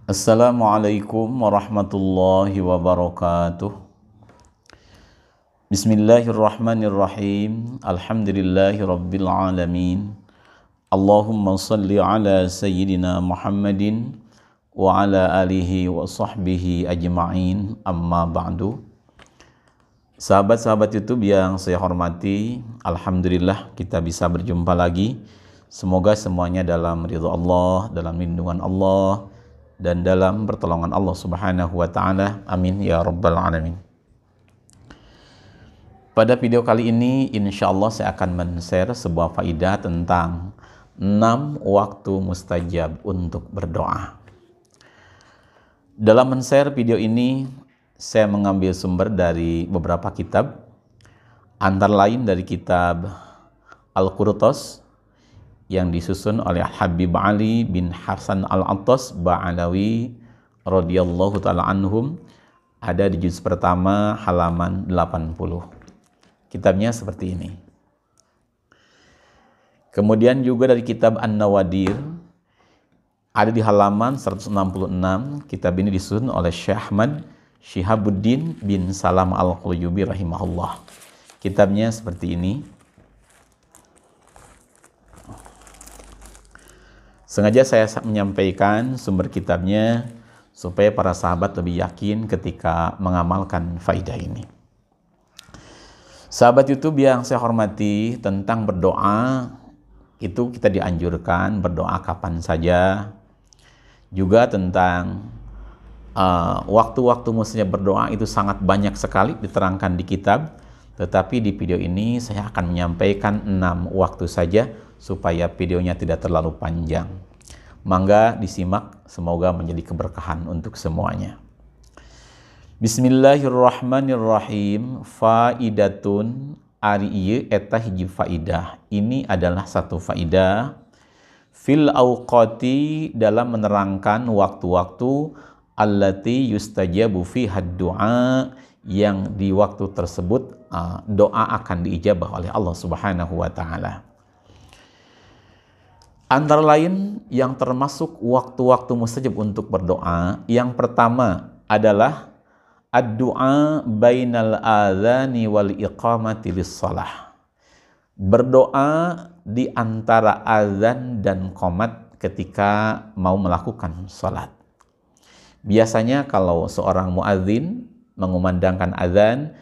Assalamualaikum warahmatullahi wabarakatuh. Bismillahirrahmanirrahim. Alhamdulillahi rabbil alamin. Allahumma salli ala sayyidina Muhammadin wa ala alihi wa sahbihi ajma'in. Amma ba'du. Sahabat-sahabat YouTube yang saya hormati, alhamdulillah kita bisa berjumpa lagi. Semoga semuanya dalam ridha Allah, dalam lindungan Allah, dan dalam pertolongan Allah Subhanahu wa Ta'ala. Amin ya Rabbal Alamin. Pada video kali ini, insya Allah saya akan men-share sebuah faidah tentang 6 waktu mustajab untuk berdoa. Dalam men-share video ini, saya mengambil sumber dari beberapa kitab, antara lain dari kitab Al-Qurtos yang disusun oleh Habib Ali bin Hasan Al-Attas Ba'alawi radhiyallahu ta'ala anhum, ada di juz pertama halaman 80. Kitabnya seperti ini. Kemudian juga dari kitab An-Nawadir ada di halaman 166. Kitab ini disusun oleh Syekh Ahmad Syihabuddin bin Salam Al-Quyubi rahimahullah. Kitabnya seperti ini. Sengaja saya menyampaikan sumber kitabnya supaya para sahabat lebih yakin ketika mengamalkan faidah ini. Sahabat YouTube yang saya hormati, tentang berdoa itu kita dianjurkan berdoa kapan saja. Juga tentang waktu-waktu mustajab berdoa itu sangat banyak sekali diterangkan di kitab. Tetapi di video ini saya akan menyampaikan 6 waktu saja supaya videonya tidak terlalu panjang. Mangga disimak, semoga menjadi keberkahan untuk semuanya. Bismillahirrahmanirrahim. Faidatun ari ieu eta hiji faidah. Ini adalah satu faidah fil auqati, dalam menerangkan waktu-waktu allati yustajabu fiha du'a, yang di waktu tersebut doa akan diijabah oleh Allah Subhanahu wa Ta'ala. Antara lain yang termasuk waktu-waktu mustajab untuk berdoa, yang pertama adalah ad-du'a bainal adzani wal iqamati lis-shalah. Berdoa di antara azan dan qomat ketika mau melakukan salat. Biasanya kalau seorang muadzin mengumandangkan azan,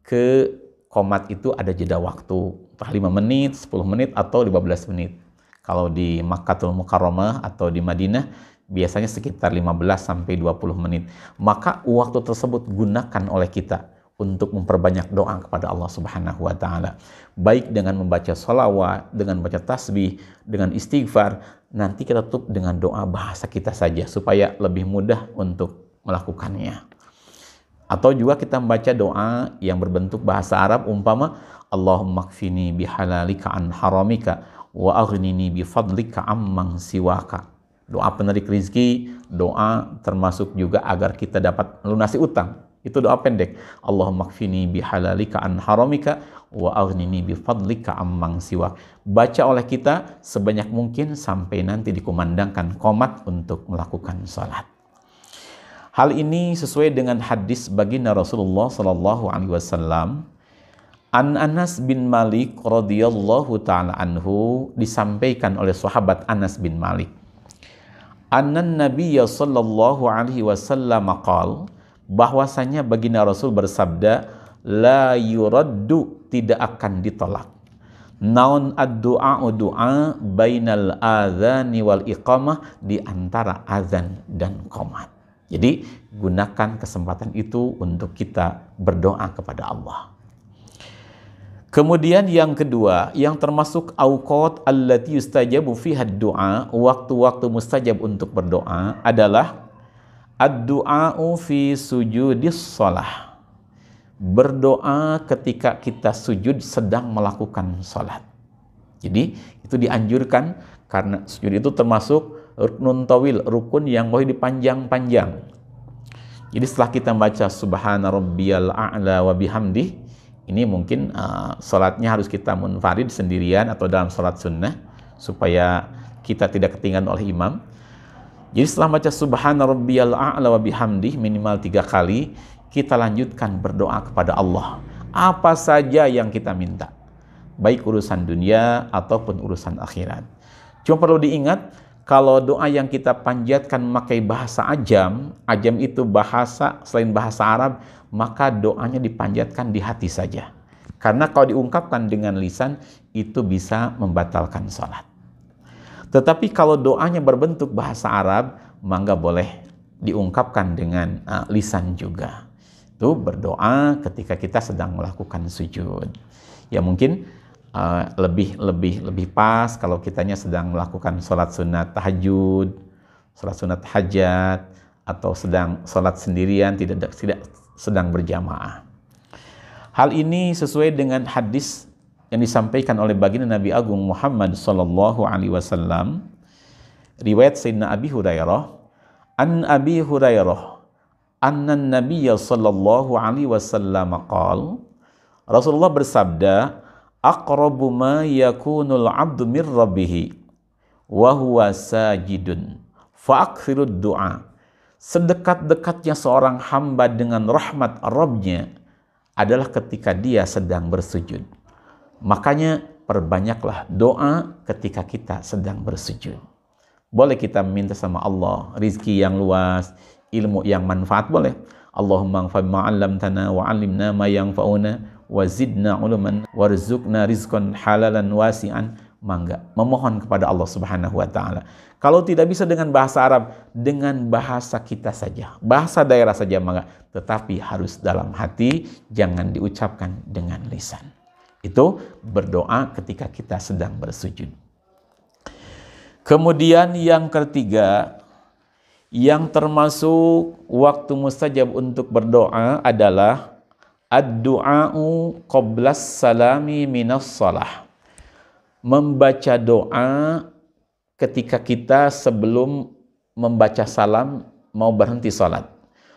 ke qomat itu ada jeda waktu, 5 menit, 10 menit, atau 15 menit. Kalau di Makkatul Mukarramah atau di Madinah, biasanya sekitar 15 sampai 20 menit. Maka waktu tersebut gunakan oleh kita untuk memperbanyak doa kepada Allah Subhanahu wa Ta'ala. Baik dengan membaca sholawat, dengan membaca tasbih, dengan istighfar. Nanti kita tutup dengan doa bahasa kita saja supaya lebih mudah untuk melakukannya. Atau juga kita membaca doa yang berbentuk bahasa Arab, umpama Allahumma kfini bihalalika an haramika wa aghnini bifadlika amman siwaka. Doa penarik rizki, doa termasuk juga agar kita dapat melunasi utang. Itu doa pendek. Allahumma kfini bihalalika an haramika wa aghnini bifadlika amman siwak. Baca oleh kita sebanyak mungkin sampai nanti dikumandangkan qomat untuk melakukan salat. Hal ini sesuai dengan hadis baginda Rasulullah sallallahu alaihi wasallam. An Anas bin Malik radhiyallahu ta'ala anhu, disampaikan oleh sahabat Anas bin Malik. Annan Nabiyya sallallahu alaihi wasallam qala, bahwasanya baginda Rasul bersabda, la yuraddu, tidak akan ditolak. Naun ad-du'a doa bainal adzani wal iqamah, di antara azan dan qomat. Jadi gunakan kesempatan itu untuk kita berdoa kepada Allah. Kemudian yang kedua, yang termasuk auqat allati yustajabu fiha du'a, waktu-waktu mustajab untuk berdoa adalah ad-du'a'u fi sujudis shalah. Berdoa ketika kita sujud sedang melakukan salat. Jadi itu dianjurkan karena sujud itu termasuk ruknun tawil, rukun yang boleh dipanjang-panjang. Jadi setelah kita membaca subhana rabbiyal a'la wa bihamdih, ini mungkin salatnya harus kita munfarid sendirian atau dalam salat sunnah supaya kita tidak ketinggalan oleh imam. Jadi setelah baca subhana rabbiyal a'la wa bihamdih minimal 3 kali, kita lanjutkan berdoa kepada Allah. Apa saja yang kita minta, baik urusan dunia ataupun urusan akhirat. Cuma perlu diingat, kalau doa yang kita panjatkan memakai bahasa ajam itu bahasa selain bahasa Arab, maka doanya dipanjatkan di hati saja. Karena kalau diungkapkan dengan lisan, itu bisa membatalkan sholat. Tetapi kalau doanya berbentuk bahasa Arab, maka boleh diungkapkan dengan lisan juga. Itu berdoa ketika kita sedang melakukan sujud. Ya mungkin lebih pas kalau kitanya sedang melakukan sholat sunat tahajud, sholat sunat hajat, atau sedang sholat sendirian, tidak sedang berjamaah. Hal ini sesuai dengan hadis yang disampaikan oleh baginda Nabi Agung Muhammad sallallahu alaihi wasallam, riwayat Sayyidina Abi Hurairah, an Abi Hurairah anna Nabiyya sallallahu alaihi wasallam qala, Rasulullah bersabda, aqrabu ma yakunul 'abdu mir rabbih wa huwa sajidun fa akthirud du'a. Sedekat-dekatnya seorang hamba dengan rahmat Rabb-nya adalah ketika dia sedang bersujud. Makanya perbanyaklah doa ketika kita sedang bersujud. Boleh kita minta sama Allah rizki yang luas, ilmu yang manfaat, boleh. Allahumma anfa' ma 'allamtana wa 'allimna ma yanfa'una wa zidna 'uluman warzuqna rizqan halalan wasi'an. Mangga memohon kepada Allah Subhanahu wa taala. Kalau tidak bisa dengan bahasa Arab, dengan bahasa kita saja, bahasa daerah saja mangga, tetapi harus dalam hati, jangan diucapkan dengan lisan. Itu berdoa ketika kita sedang bersujud. Kemudian yang ketiga, yang termasuk waktu mustajab untuk berdoa adalah ad-du'a'u qablas salami minas shalah. Membaca doa ketika kita sebelum membaca salam mau berhenti salat.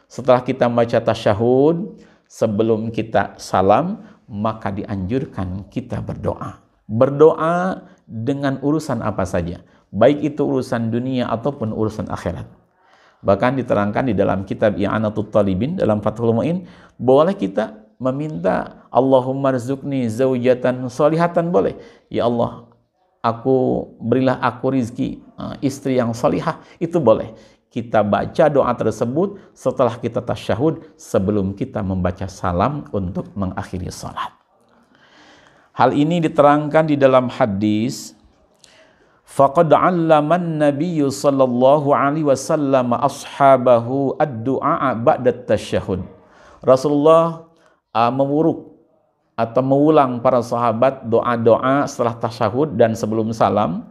Setelah kita membaca tasyahud, sebelum kita salam, maka dianjurkan kita berdoa. Berdoa dengan urusan apa saja, baik itu urusan dunia ataupun urusan akhirat. Bahkan diterangkan di dalam kitab I'anatul Talibin dalam Fathul Mu'in, boleh kita meminta Allahumma rizukni zaujatan solihatan, boleh. Ya Allah, berilah aku rizki istri yang solihah, itu boleh. Kita baca doa tersebut setelah kita tasyahud, sebelum kita membaca salam untuk mengakhiri salat. Hal ini diterangkan di dalam hadis, faqad 'allaman nabiyyu sallallahu alaihi wasallam ashabahu ad-du'a ba'da tasyahud. Rasulullah mewuruk atau mengulang para sahabat doa-doa setelah tasyahud dan sebelum salam.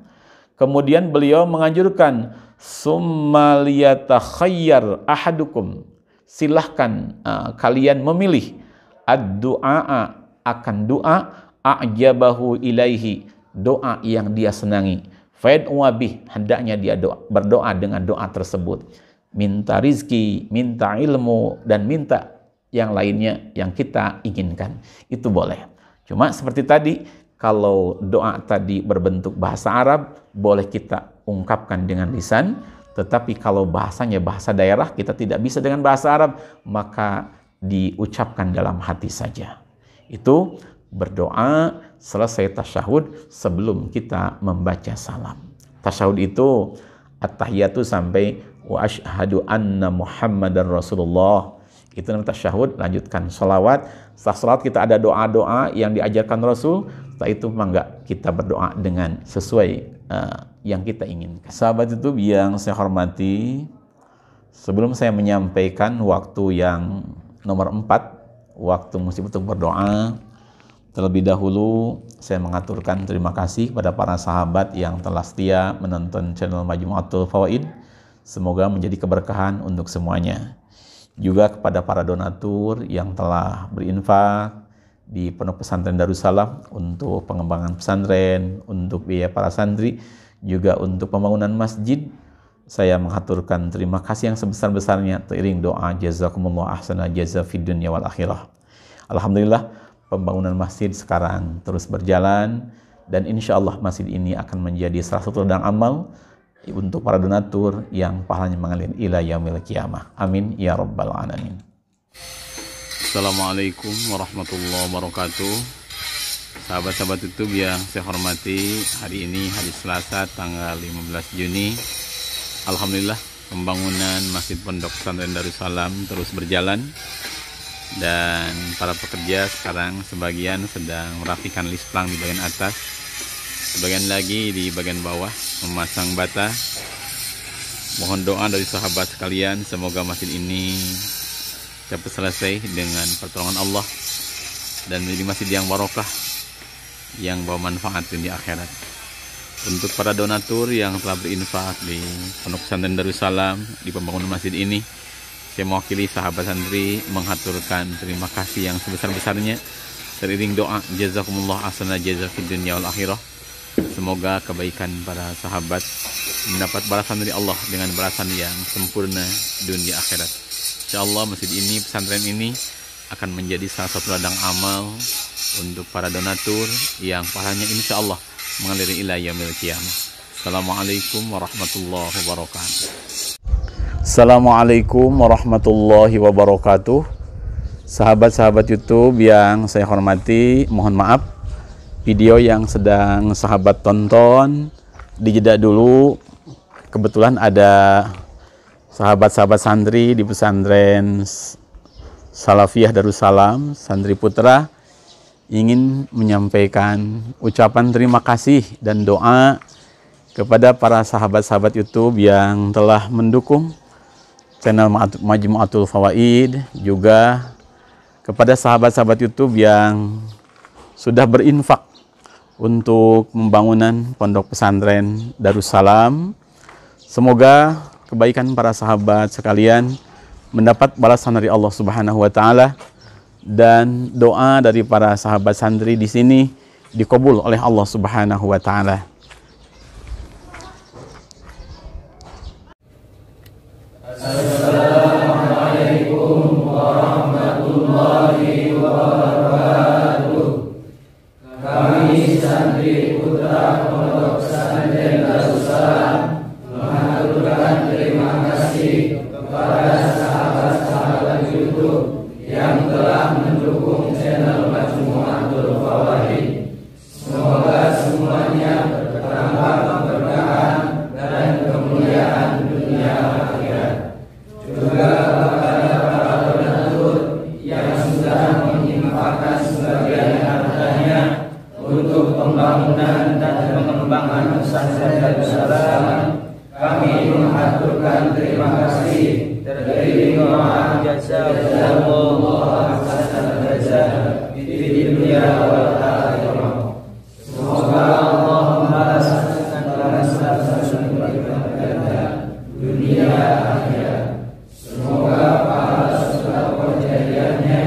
Kemudian beliau menganjurkan, summa liyatakhayyar ahadukum, silahkan kalian memilih ad-du'a, akan doa a'jabahu ilaihi, doa yang dia senangi, fa'id'u bih, hendaknya dia berdoa dengan doa tersebut, minta rizki, minta ilmu, dan minta yang lainnya yang kita inginkan, itu boleh. Cuma seperti tadi, kalau doa tadi berbentuk bahasa Arab, boleh kita ungkapkan dengan lisan, tetapi kalau bahasanya bahasa daerah, kita tidak bisa dengan bahasa Arab, maka diucapkan dalam hati saja. Itu berdoa selesai tasyahud sebelum kita membaca salam. Tasyahud itu at-tahiyatu sampai wa asyhadu anna Muhammadar Rasulullah. Itu namanya tasyahud, lanjutkan sholawat. Setelah sholawat kita ada doa-doa yang diajarkan Rasul. Setelah itu mangga kita berdoa dengan sesuai yang kita inginkan. Sahabat itu yang saya hormati, sebelum saya menyampaikan waktu yang nomor 4, waktu musib untuk berdoa, terlebih dahulu saya mengaturkan terima kasih kepada para sahabat yang telah setia menonton channel Majmu'atul Fawaid. Semoga menjadi keberkahan untuk semuanya. Juga kepada para donatur yang telah berinfak di Pondok Pesantren Darussalam untuk pengembangan pesantren, untuk biaya para santri, juga untuk pembangunan masjid. Saya mengaturkan terima kasih yang sebesar-besarnya, teriring doa jazakumullah ahsana jazaa fid dunya wal akhirah. Alhamdulillah, pembangunan masjid sekarang terus berjalan, dan insya Allah masjid ini akan menjadi salah satu ladang amal untuk para donatur yang pahalanya mengalir ila yaumil qiyamah. Amin ya rabbal alamin. Assalamualaikum warahmatullahi wabarakatuh. Sahabat-sahabat YouTube yang saya hormati, hari ini hari Selasa tanggal 15 Juni. Alhamdulillah pembangunan Masjid Pondok Pesantren Darussalam terus berjalan, dan para pekerja sekarang sebagian sedang merapikan lisplang di bagian atas, sebagian lagi di bagian bawah memasang bata. Mohon doa dari sahabat sekalian, semoga masjid ini cepat selesai dengan pertolongan Allah dan menjadi masjid yang barokah, yang bawa manfaat dunia akhirat. Untuk para donatur yang telah berinfak di Pondok Pesantren Darussalam di pembangunan masjid ini, saya mewakili sahabat santri menghaturkan terima kasih yang sebesar-besarnya, teriring doa jazakumullah ahsana jazaa fid dunya wal akhirah. Semoga kebaikan para sahabat mendapat balasan dari Allah dengan balasan yang sempurna dunia akhirat. Insyaallah masjid ini, pesantren ini akan menjadi salah satu ladang amal untuk para donatur yang pahalanya insyaallah mengalir ila yaumil qiyamah. Assalamualaikum warahmatullahi wabarakatuh. Assalamualaikum warahmatullahi wabarakatuh. Sahabat-sahabat YouTube yang saya hormati, mohon maaf video yang sedang sahabat tonton dijeda dulu. Kebetulan ada sahabat-sahabat santri di pesantren Salafiyah Darussalam, santri putra, ingin menyampaikan ucapan terima kasih dan doa kepada para sahabat-sahabat YouTube yang telah mendukung channel Majmu'atul Fawaid, juga kepada sahabat-sahabat YouTube yang sudah berinfak untuk pembangunan Pondok Pesantren Darussalam. Semoga kebaikan para sahabat sekalian mendapat balasan dari Allah Subhanahu wa taala, dan doa dari para sahabat santri di sini dikabul oleh Allah Subhanahu wa taala. Assalamualaikum warahmatullahi wabarakatuh. Kami santri putra Pondok Pesantren Darussalam mengaturkan terima kasih kepada sahabat-sahabat YouTube yang telah mendukung channel Majmu'atul Fawaid. Semoga semuanya bertambah keberkahan dan kemuliaan dunia akhirat. Juga kepada para donatur yang sudah menginfakkan sebagian hartanya untuk pembangunan dan pengembangan pesantren Darussalam, kami mengaturkan terima kasih dari doa jazakumullah ahsanal jazaa di dunia wal akhirah. Semoga Allah membalaskan balasan ibadah dunia akhirat. Semoga pahala sedekah jariahnya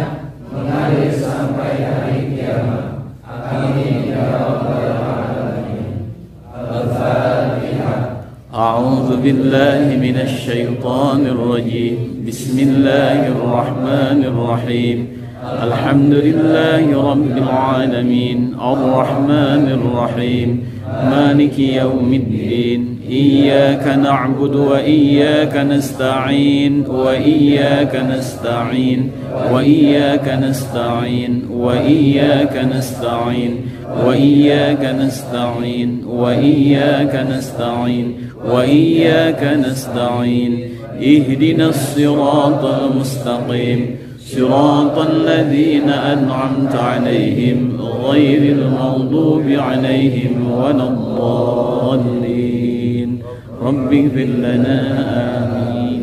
mengalir sampai hari kiamat. Amin ya rabbal alamin. Al-Fatihah. أعوذ بالله من الشيطان الرجيم. بسم الله الرحمن الرحيم. الحمد لله رب العالمين الرحمن الرحيم مالك يوم الدين إياك نعبد وإياك نستعين وإياك نستعين وإياك نستعين وإياك نستعين وإياك نستعين وإياك نستعين وإياك نستعين اهدنا الصراط المستقيم صراط الذين أنعمت عليهم غير المغضوب عليهم ولا الضالين رب اغفر لنا آمين.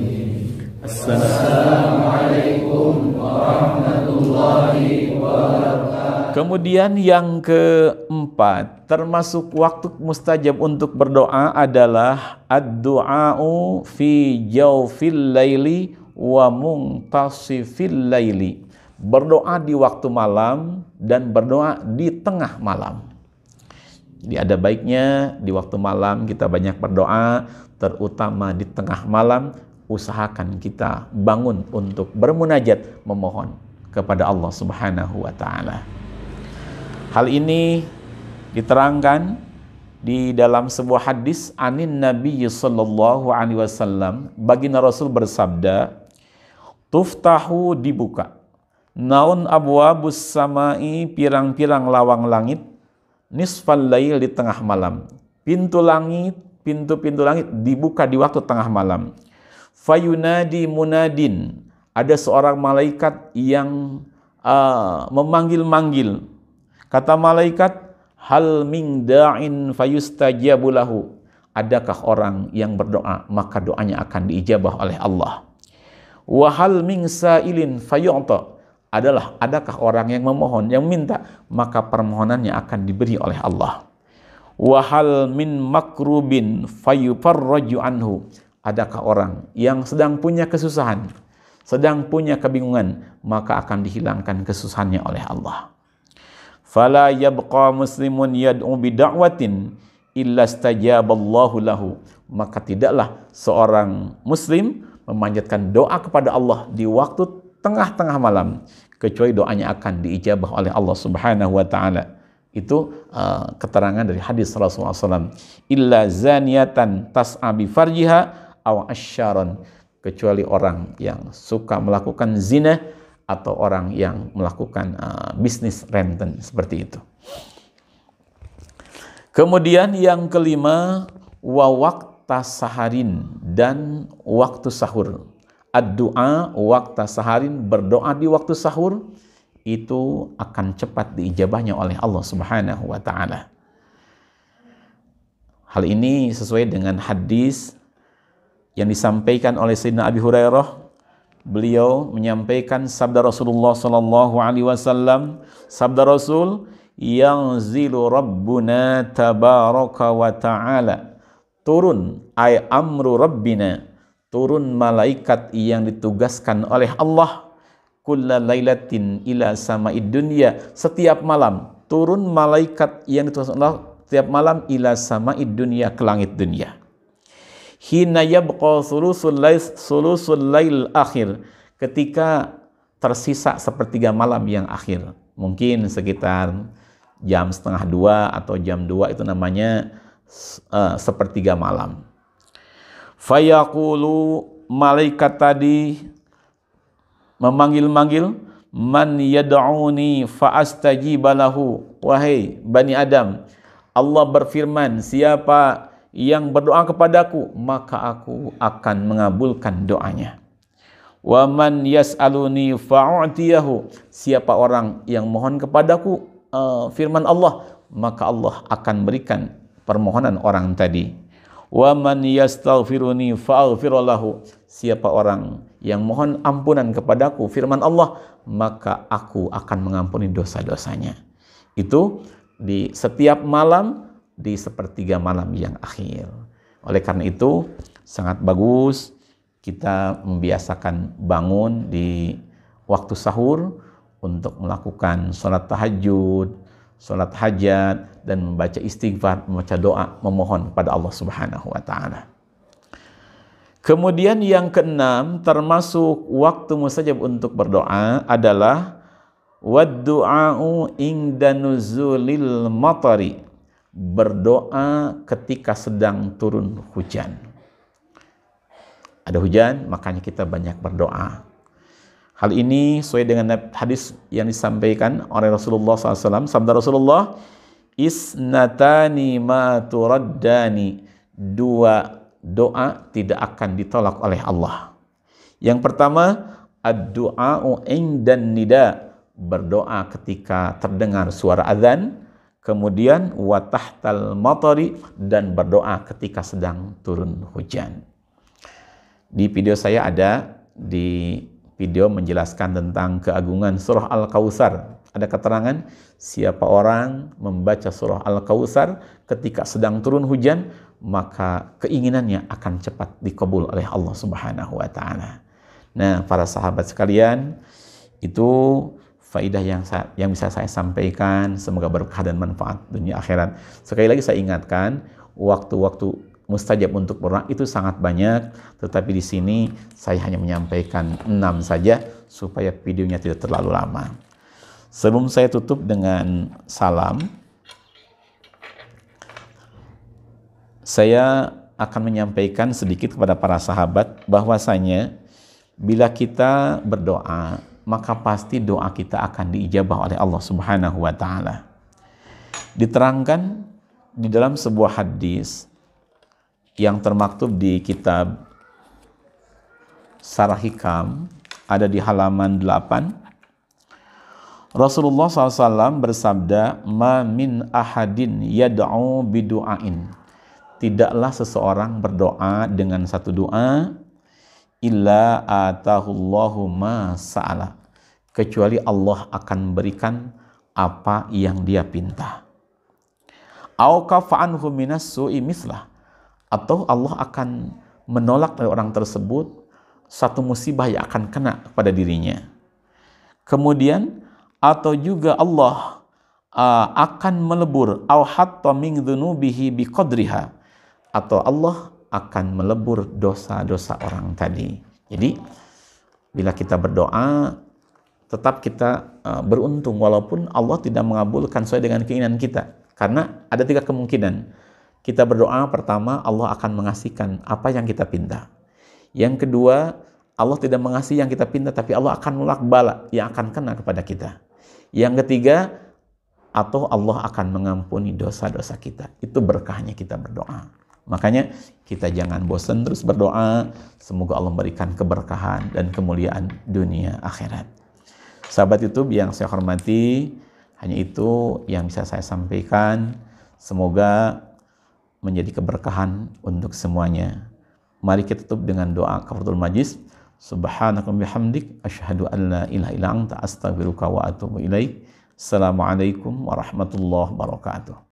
السلام عليكم ورحمة الله وبركاته. Kemudian yang keempat, termasuk waktu mustajab untuk berdoa adalah ad-du'a'u fi jawfil laili wa muntasifil laili. Berdoa di waktu malam dan berdoa di tengah malam. Jadi ada baiknya di waktu malam kita banyak berdoa, terutama di tengah malam usahakan kita bangun untuk bermunajat, memohon kepada Allah Subhanahu wa taala. Hal ini diterangkan di dalam sebuah hadis anin Nabi sallallahu alaihi wasallam, baginda Rasul bersabda, tuftahu dibuka, naun abwabus samai pirang-pirang lawang langit, nisfal lail di tengah malam. Pintu-pintu langit dibuka di waktu tengah malam. Fayunadi munadin, ada seorang malaikat yang memanggil-manggil. Kata malaikat, hal min da'in fayustajabu lahu. Adakah orang yang berdoa maka doanya akan diijabah oleh Allah. Wa hal min sa'ilin fayu'ta. Adakah orang yang memohon, yang minta, maka permohonannya akan diberi oleh Allah. Wa hal min makrubin fayufarraju anhu. Adakah orang yang sedang punya kesusahan, sedang punya kebingungan, maka akan dihilangkan kesusahannya oleh Allah. Fala yabqa muslimun yad'u bida'watin illa stajaballahu lahu. Maka tidaklah seorang muslim memanjatkan doa kepada Allah di waktu tengah-tengah malam kecuali doanya akan diijabah oleh Allah Subhanahu wa taala. Itu keterangan dari hadis Rasulullah SAW. Illa zaniyatan tas'a bi farjiha aw asyaron, kecuali orang yang suka melakukan zina atau orang yang melakukan bisnis renten seperti itu. Kemudian yang kelima, wa waqta saharin, dan waktu sahur. Ad-du'a waqta saharin, berdoa di waktu sahur itu akan cepat diijabahnya oleh Allah Subhanahu wa taala. Hal ini sesuai dengan hadis yang disampaikan oleh Sayyidina Abi Hurairah. Beliau menyampaikan sabda Rasulullah sallallahu alaihi wasallam, sabda Rasul, yanzilu rabbuna tabaraka wa ta'ala, turun ay amru rabbina, turun malaikat yang ditugaskan oleh Allah, kulla lailatin ila sama'id dunya, setiap malam turun malaikat yang ditugaskan Allah setiap malam ila sama'id dunya, ke langit dunia. Hina yabqa sulusul lail akhir, ketika tersisa sepertiga malam yang akhir, mungkin sekitar jam setengah 2 atau jam 2, itu namanya sepertiga malam. Fayaqulu, malaikat tadi memanggil-manggil, man yad'uni fa'astajiba lahu, wahai Bani Adam, Allah berfirman, siapa yang berdoa kepadaku maka aku akan mengabulkan doanya. Wa man yas'aluni fa'u'tiyahu, siapa orang yang mohon kepadaku, firman Allah, maka Allah akan berikan permohonan orang tadi. Wa man yastaghfiruni fa'aghfir lahu, siapa orang yang mohon ampunan kepadaku, firman Allah, maka aku akan mengampuni dosa-dosanya. Itu di setiap malam, di sepertiga malam yang akhir. Oleh karena itu sangat bagus kita membiasakan bangun di waktu sahur untuk melakukan sholat tahajud, sholat hajat, dan membaca istighfar, membaca doa, memohon pada Allah Subhanahu wa taala. Kemudian yang keenam, termasuk waktu mustajab untuk berdoa adalah wad-du'a'u inda nuzulil matari, berdoa ketika sedang turun hujan. Ada hujan, makanya kita banyak berdoa. Hal ini sesuai dengan hadis yang disampaikan oleh Rasulullah SAW. Sabda Rasulullah, isnatani ma turaddani, dua doa tidak akan ditolak oleh Allah. Yang pertama, ad-du'a'u indan nida, berdoa ketika terdengar suara azan. Kemudian wa tahtal matari, dan berdoa ketika sedang turun hujan. Di video saya ada di video menjelaskan tentang keagungan surah Al-Kautsar. Ada keterangan siapa orang membaca surah Al-Kautsar ketika sedang turun hujan, maka keinginannya akan cepat dikabul oleh Allah Subhanahu wa taala. Nah, para sahabat sekalian, itu faidah yang bisa saya sampaikan, semoga berkah dan manfaat dunia akhirat. Sekali lagi saya ingatkan, waktu-waktu mustajab untuk berdoa itu sangat banyak, tetapi di sini saya hanya menyampaikan 6 saja supaya videonya tidak terlalu lama. Sebelum saya tutup dengan salam, saya akan menyampaikan sedikit kepada para sahabat bahwasanya bila kita berdoa, maka pasti doa kita akan diijabah oleh Allah Subhanahu wa taala. Diterangkan di dalam sebuah hadis yang termaktub di kitab Sarah Hikam, ada di halaman 8. Rasulullah SAW bersabda, "Ma min ahadin yad'u bidu'ain." Tidaklah seseorang berdoa dengan satu doa, illa atahullahu ma sa'ala, kecuali Allah akan memberikan apa yang dia pinta. Au kafa'anhu minas su'i mislah, atau Allah akan menolak dari orang tersebut satu musibah yang akan kena kepada dirinya. Kemudian atau juga Allah akan melebur au hatta min dzunubihi biqadriha, atau Allah akan melebur dosa-dosa orang tadi. Jadi bila kita berdoa, tetap kita beruntung walaupun Allah tidak mengabulkan sesuai dengan keinginan kita. Karena ada 3 kemungkinan. Kita berdoa, pertama, Allah akan mengasihkan apa yang kita pinta. Yang kedua, Allah tidak mengasih yang kita pinta, tapi Allah akan menolak bala yang akan kena kepada kita. Yang ketiga, atau Allah akan mengampuni dosa-dosa kita. Itu berkahnya kita berdoa. Makanya kita jangan bosan terus berdoa. Semoga Allah memberikan keberkahan dan kemuliaan dunia akhirat. Sahabat YouTube yang saya hormati, hanya itu yang bisa saya sampaikan. Semoga menjadi keberkahan untuk semuanya. Mari kita tutup dengan doa kafaratul majlis. Subhanaka bihamdik asyhadu an la ilaha illa anta astaghfiruka wa atubu ilaik. Assalamualaikum warahmatullahi wabarakatuh.